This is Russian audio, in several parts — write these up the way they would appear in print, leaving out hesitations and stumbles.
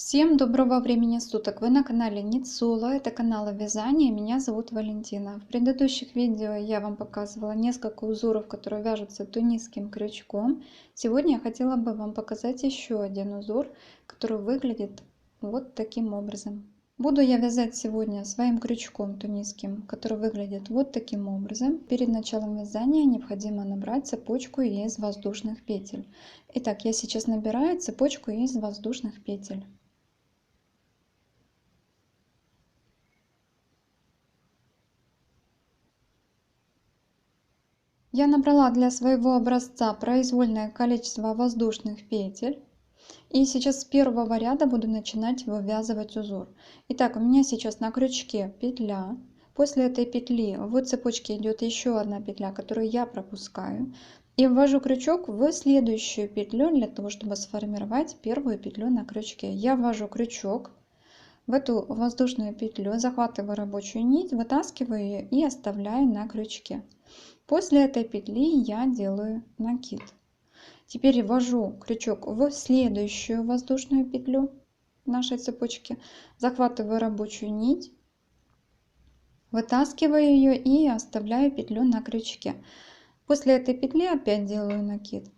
Всем доброго времени суток! Вы на канале Ницула, это канал вязания, меня зовут Валентина. В предыдущих видео я вам показывала несколько узоров, которые вяжутся тунисским крючком. Сегодня я хотела бы вам показать еще один узор, который выглядит вот таким образом. Буду я вязать сегодня своим крючком тунисским, который выглядит вот таким образом. Перед началом вязания необходимо набрать цепочку из воздушных петель. Итак, я сейчас набираю цепочку из воздушных петель. Я набрала для своего образца произвольное количество воздушных петель. И сейчас с первого ряда буду начинать вывязывать узор. Итак, у меня сейчас на крючке петля. После этой петли в цепочке идет еще одна петля, которую я пропускаю. И ввожу крючок в следующую петлю для того, чтобы сформировать первую петлю на крючке. Я ввожу крючок в эту воздушную петлю, захватываю рабочую нить, вытаскиваю ее и оставляю на крючке. После этой петли я делаю накид. Теперь ввожу крючок в следующую воздушную петлю нашей цепочки, захватываю рабочую нить, вытаскиваю ее и оставляю петлю на крючке. После этой петли опять делаю накид.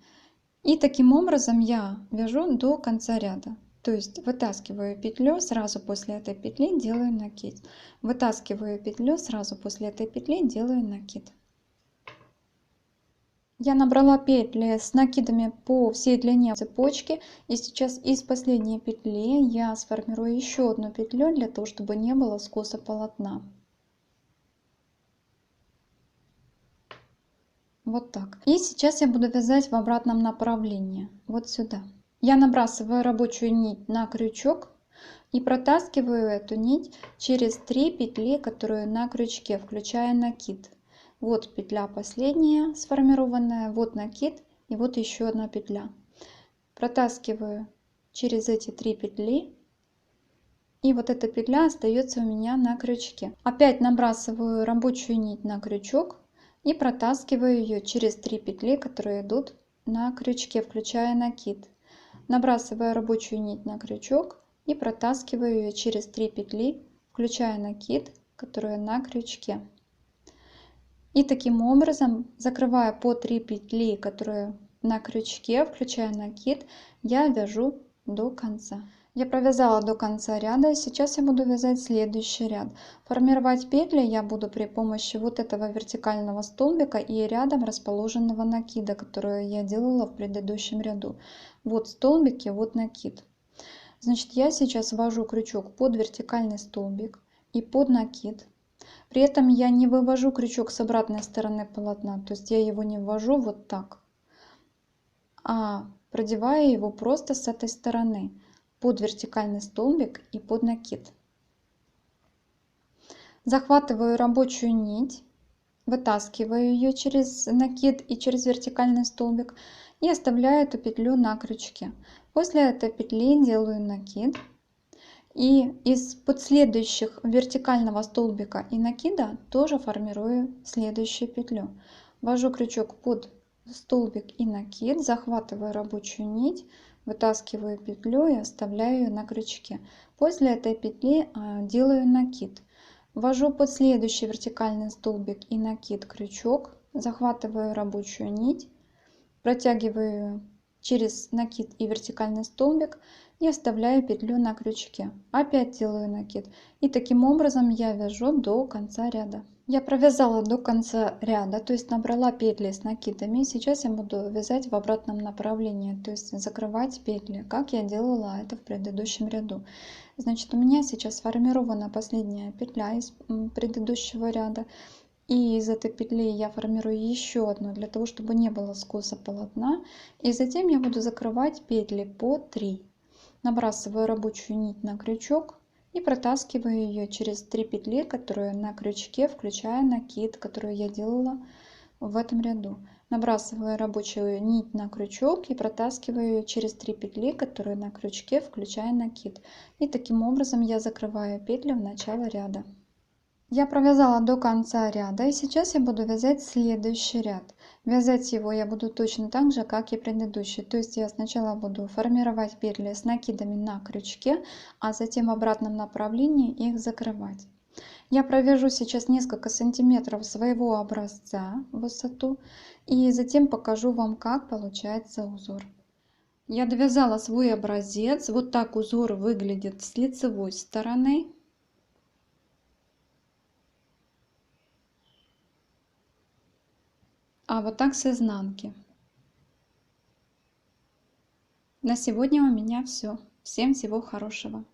И таким образом я вяжу до конца ряда. То есть вытаскиваю петлю, сразу после этой петли делаю накид. Вытаскиваю петлю, сразу после этой петли делаю накид. Я набрала петли с накидами по всей длине цепочки, и сейчас из последней петли я сформирую еще одну петлю для того, чтобы не было скоса полотна. Вот так. И сейчас я буду вязать в обратном направлении, вот сюда. Я набрасываю рабочую нить на крючок и протаскиваю эту нить через 3 петли, которые на крючке, включая накид. Вот петля последняя сформированная, вот накид и вот еще одна петля. Протаскиваю через эти 3 петли, и вот эта петля остается у меня на крючке. Опять набрасываю рабочую нить на крючок и протаскиваю ее через 3 петли, которые идут на крючке, включая накид. Набрасываю рабочую нить на крючок и протаскиваю ее через 3 петли, включая накид, которые на крючке. И таким образом, закрывая по 3 петли, которые на крючке, включая накид, я вяжу до конца. Я провязала до конца ряда, и сейчас я буду вязать следующий ряд. Формировать петли я буду при помощи вот этого вертикального столбика и рядом расположенного накида, который я делала в предыдущем ряду. Вот столбики, вот накид. Значит, я сейчас ввожу крючок под вертикальный столбик и под накид. При этом я не вывожу крючок с обратной стороны полотна, то есть я его не ввожу вот так, а продеваю его просто с этой стороны под вертикальный столбик и под накид. Захватываю рабочую нить, вытаскиваю ее через накид и через вертикальный столбик и оставляю эту петлю на крючке. После этой петли делаю накид. И из последующих вертикального столбика и накида тоже формирую следующую петлю. Ввожу крючок под столбик и накид, захватываю рабочую нить, вытаскиваю петлю и оставляю ее на крючке. После этой петли делаю накид. Ввожу под следующий вертикальный столбик и накид крючок, захватываю рабочую нить, протягиваю через накид и вертикальный столбик и оставляю петлю на крючке. Опять делаю накид. И таким образом я вяжу до конца ряда. Я провязала до конца ряда, то есть набрала петли с накидами. Сейчас я буду вязать в обратном направлении, то есть закрывать петли, как я делала это в предыдущем ряду. Значит, у меня сейчас сформирована последняя петля из предыдущего ряда. И из этой петли я формирую еще одну, для того, чтобы не было скоса полотна. И затем я буду закрывать петли по 3. Набрасываю рабочую нить на крючок и протаскиваю ее через 3 петли, которые на крючке, включая накид, который я делала в этом ряду. Набрасываю рабочую нить на крючок и протаскиваю ее через 3 петли, которые на крючке, включая накид. И таким образом я закрываю петли в начало ряда. Я провязала до конца ряда, и сейчас я буду вязать следующий ряд. Вязать его я буду точно так же, как и предыдущий. То есть я сначала буду формировать петли с накидами на крючке, а затем в обратном направлении их закрывать. Я провяжу сейчас несколько сантиметров своего образца в высоту и затем покажу вам, как получается узор. Я довязала свой образец. Вот так узор выглядит с лицевой стороны. А вот так с изнанки. На сегодня у меня все. Всем всего хорошего.